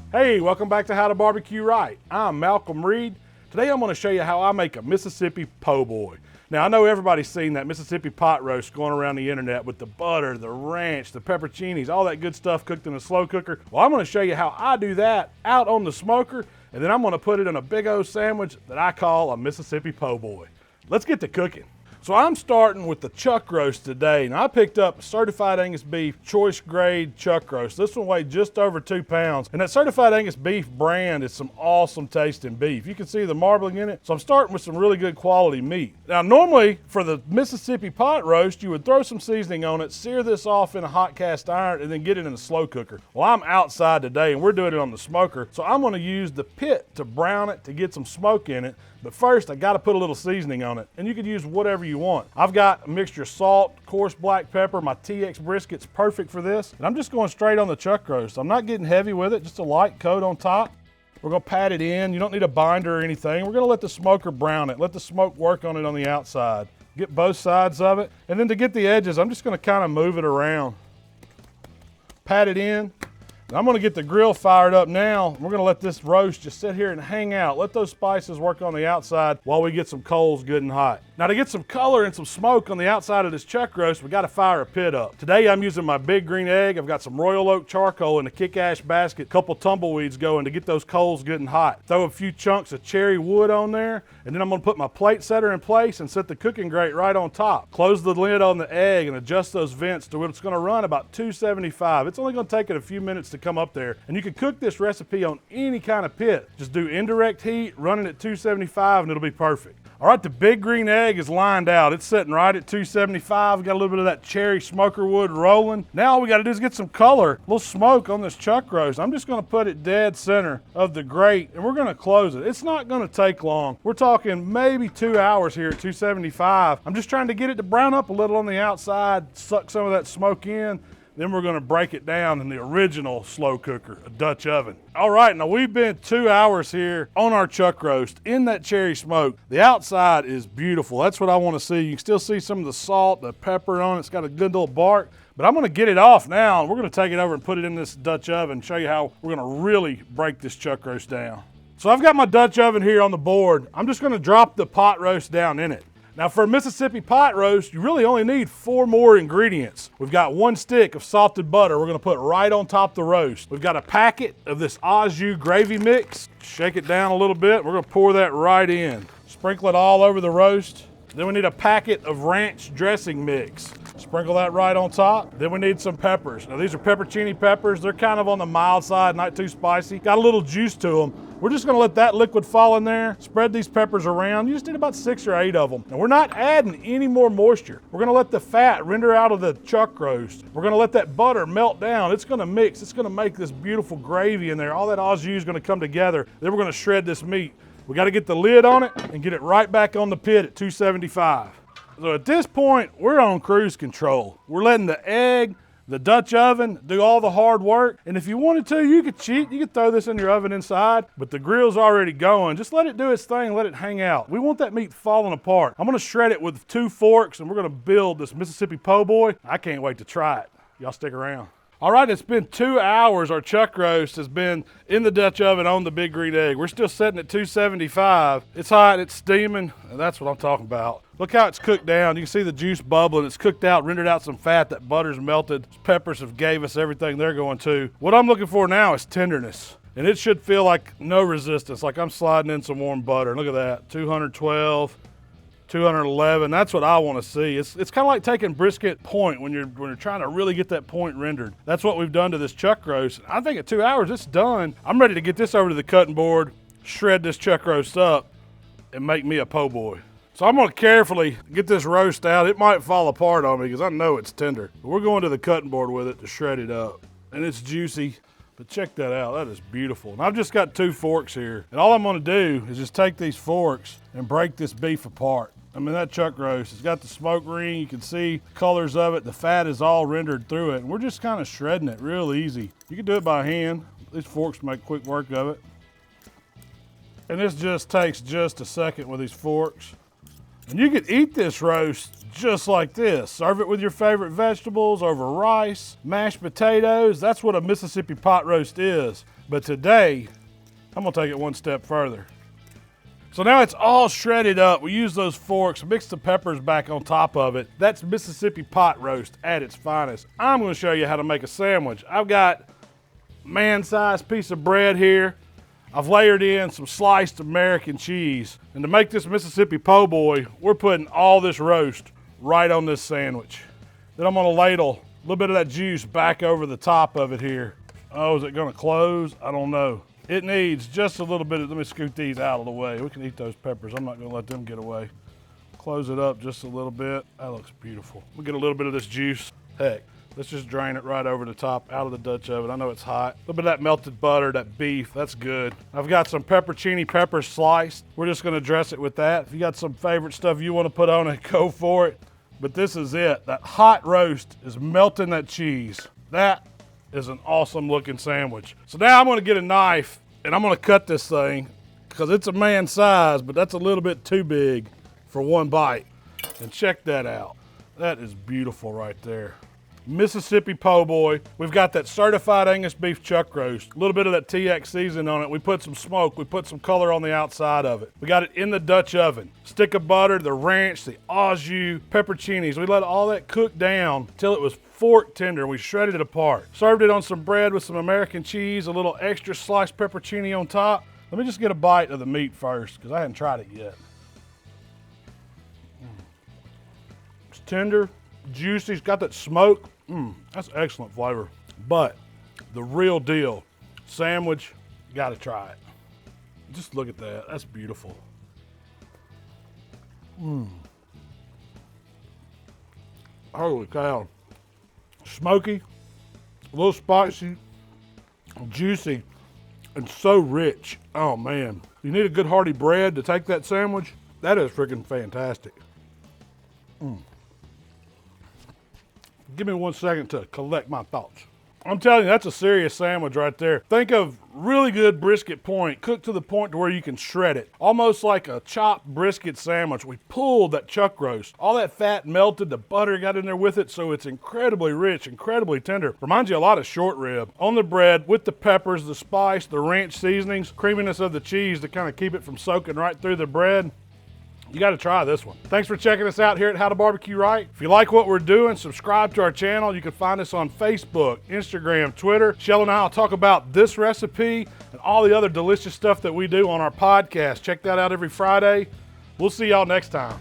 Hey, welcome back to How to Barbecue Right. I'm Malcolm Reed. Today I'm going to show you how I make a Mississippi Poboy. Now I know everybody's seen that Mississippi pot roast going around the internet with the butter, the ranch, the pepperoncinis, all that good stuff cooked in a slow cooker. Well, I'm going to show you how I do that out on the smoker, and then I'm going to put it in a big old sandwich that I call a Mississippi Poboy. Let's get to cooking. So I'm starting with the chuck roast today. Now I picked up certified Angus beef, choice grade chuck roast. This one weighed just over 2 pounds. And that certified Angus beef brand is some awesome tasting beef. You can see the marbling in it. So I'm starting with some really good quality meat. Now normally for the Mississippi pot roast, you would throw some seasoning on it, sear this off in a hot cast iron, and then get it in a slow cooker. Well, I'm outside today and we're doing it on the smoker. So I'm gonna use the pit to brown it to get some smoke in it. But first, I gotta put a little seasoning on it, and you could use whatever you want. I've got a mixture of salt, coarse black pepper. My TX brisket's perfect for this. And I'm just going straight on the chuck roast. I'm not getting heavy with it, just a light coat on top. We're gonna pat it in. You don't need a binder or anything. We're gonna let the smoker brown it, let the smoke work on it on the outside. Get both sides of it. And then to get the edges, I'm just gonna kind of move it around. Pat it in. I'm gonna get the grill fired up now. We're gonna let this roast just sit here and hang out. Let those spices work on the outside while we get some coals good and hot. Now to get some color and some smoke on the outside of this chuck roast, we gotta fire a pit up. Today I'm using my big green egg. I've got some royal oak charcoal in a kick ash basket, couple tumbleweeds going to get those coals good and hot. Throw a few chunks of cherry wood on there, and then I'm gonna put my plate setter in place and set the cooking grate right on top. Close the lid on the egg and adjust those vents to where it's gonna run about 275. It's only gonna take it a few minutes to come up there. And you can cook this recipe on any kind of pit. Just do indirect heat, running at 275, and it'll be perfect. All right, the big green egg is lined out. It's sitting right at 275. We got a little bit of that cherry smoker wood rolling. Now all we gotta do is get some color, a little smoke on this chuck roast. I'm just gonna put it dead center of the grate, and we're gonna close it. It's not gonna take long. We're talking maybe 2 hours here at 275. I'm just trying to get it to brown up a little on the outside, suck some of that smoke in. Then we're gonna break it down in the original slow cooker, a Dutch oven. All right, now we've been 2 hours here on our chuck roast in that cherry smoke. The outside is beautiful. That's what I wanna see. You can still see some of the salt, the pepper on it. It's got a good little bark. But I'm gonna get it off now, and we're gonna take it over and put it in this Dutch oven and show you how we're gonna really break this chuck roast down. So I've got my Dutch oven here on the board. I'm just gonna drop the pot roast down in it. Now for a Mississippi pot roast, you really only need 4 more ingredients. We've got 1 stick of salted butter we're gonna put right on top of the roast. We've got a packet of this au jus gravy mix. Shake it down a little bit. We're gonna pour that right in. Sprinkle it all over the roast. Then we need a packet of ranch dressing mix. Sprinkle that right on top. Then we need some peppers. Now these are pepperoncini peppers. They're kind of on the mild side, not too spicy. Got a little juice to them. We're just gonna let that liquid fall in there, spread these peppers around. You just need about 6 or 8 of them. And we're not adding any more moisture. We're gonna let the fat render out of the chuck roast. We're gonna let that butter melt down. It's gonna mix. It's gonna make this beautiful gravy in there. All that au jus is gonna come together. Then we're gonna shred this meat. We gotta get the lid on it and get it right back on the pit at 275. So at this point, we're on cruise control. We're letting the egg, the Dutch oven, do all the hard work. And if you wanted to, you could cheat. You could throw this in your oven inside, but the grill's already going. Just let it do its thing, let it hang out. We want that meat falling apart. I'm gonna shred it with 2 forks, and we're gonna build this Mississippi Poboy. I can't wait to try it. Y'all stick around. All right, it's been 2 hours. Our chuck roast has been in the Dutch oven on the big green egg. We're still sitting at 275. It's hot, it's steaming, and that's what I'm talking about. Look how it's cooked down. You can see the juice bubbling. It's cooked out, rendered out some fat. That butter's melted. Peppers have gave us everything they're going to. What I'm looking for now is tenderness. And it should feel like no resistance, like I'm sliding in some warm butter. Look at that, 212. 211, that's what I want to see. It's kind of like taking brisket point when you're trying to really get that point rendered. That's what we've done to this chuck roast. I think at 2 hours it's done. I'm ready to get this over to the cutting board, shred this chuck roast up, and make me a po' boy. So I'm gonna carefully get this roast out. It might fall apart on me because I know it's tender. But we're going to the cutting board with it to shred it up. And it's juicy. But check that out, that is beautiful. And I've just got 2 forks here. And all I'm gonna do is just take these forks and break this beef apart. I mean, that chuck roast, it's got the smoke ring. You can see the colors of it. The fat is all rendered through it. And we're just kind of shredding it real easy. You can do it by hand. These forks make quick work of it. And this just takes just a second with these forks. And you could eat this roast just like this. Serve it with your favorite vegetables, over rice, mashed potatoes. That's what a Mississippi pot roast is. But today, I'm gonna take it one step further. So now it's all shredded up. We use those forks, mix the peppers back on top of it. That's Mississippi pot roast at its finest. I'm gonna show you how to make a sandwich. I've got a man-sized piece of bread here. I've layered in some sliced American cheese. And to make this Mississippi po' boy, we're putting all this roast right on this sandwich. Then I'm gonna ladle a little bit of that juice back over the top of it here. Oh, is it gonna close? I don't know. It needs just a little bit of, let me scoot these out of the way. We can eat those peppers. I'm not gonna let them get away. Close it up just a little bit. That looks beautiful. We'll get a little bit of this juice. Heck, let's just drain it right over the top, out of the Dutch oven. I know it's hot. A little bit of that melted butter, that beef, that's good. I've got some pepperoni peppers sliced. We're just gonna dress it with that. If you got some favorite stuff you wanna put on it, go for it. But this is it. That hot roast is melting that cheese. That is an awesome looking sandwich. So now I'm gonna get a knife and I'm gonna cut this thing because it's a man size, but that's a little bit too big for one bite. And check that out. That is beautiful right there. Mississippi po' boy. We've got that certified Angus beef chuck roast. A little bit of that TX seasoning on it. We put some smoke. We put some color on the outside of it. We got it in the Dutch oven. Stick of butter, the ranch, the au jus, pepperoncinis. We let all that cook down till it was fork tender. We shredded it apart. Served it on some bread with some American cheese, a little extra sliced pepperoni on top. Let me just get a bite of the meat first because I hadn't tried it yet. It's tender, juicy. It's got that smoke. That's excellent flavor. But the real deal, sandwich, you gotta try it. Just look at that, that's beautiful. Holy cow. Smoky, a little spicy, juicy, and so rich. Oh man. You need a good hearty bread to take that sandwich. That is freaking fantastic. Give me 1 second to collect my thoughts. I'm telling you, that's a serious sandwich right there. Think of really good brisket point, cooked to the point to where you can shred it. Almost like a chopped brisket sandwich. We pulled that chuck roast. All that fat melted, the butter got in there with it, so it's incredibly rich, incredibly tender. Reminds you a lot of short rib. On the bread with the peppers, the spice, the ranch seasonings, creaminess of the cheese to kind of keep it from soaking right through the bread. You got to try this one. Thanks for checking us out here at HowToBBQRight. If you like what we're doing, subscribe to our channel. You can find us on Facebook, Instagram, Twitter. Shell and I will talk about this recipe and all the other delicious stuff that we do on our podcast. Check that out every Friday. We'll see y'all next time.